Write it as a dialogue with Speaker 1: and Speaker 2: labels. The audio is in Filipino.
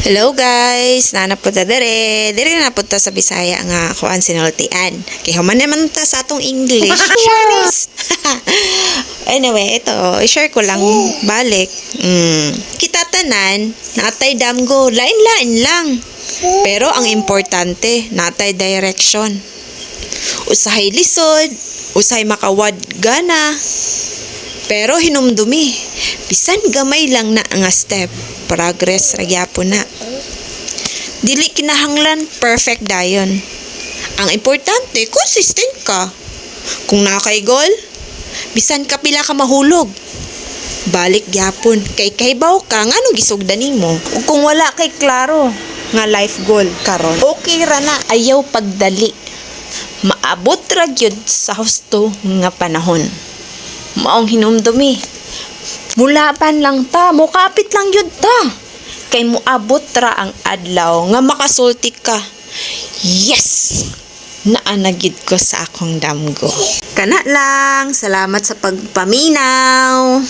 Speaker 1: Hello guys, nanap po ta dere. Dere na po ta sa Bisaya nga kuan sinultian. Kay human naman ta sa atong English. Charis. Anyway, ito, i-share ko lang balik. Kita tanan, natay damgo, lain-lain lang. Pero ang importante, natay direction. Usahay lisod, usahay makawad gana. Pero hinumdumi. Bisan gamay lang na nga step. Progress ra gyapon na. Dili kinahanglan perfect dayon. Ang importante, consistent ka. Kung nakay goal, bisan kapila ka mahulog. Balik gyapon kay kaybaw ka ngano gisugdan nimo. Ug kung wala kay klaro nga life goal karon, okay ra na ayaw pagdali. Maabot ra gyud sa husto nga panahon. Maong hinumdumi. Mulaban lang ta, mukapit lang yun ta. Kay muabot ra ang adlaw nga makasulti ka. Yes! Naanagid ko sa akong damgo. Kana lang, salamat sa pagpaminaw.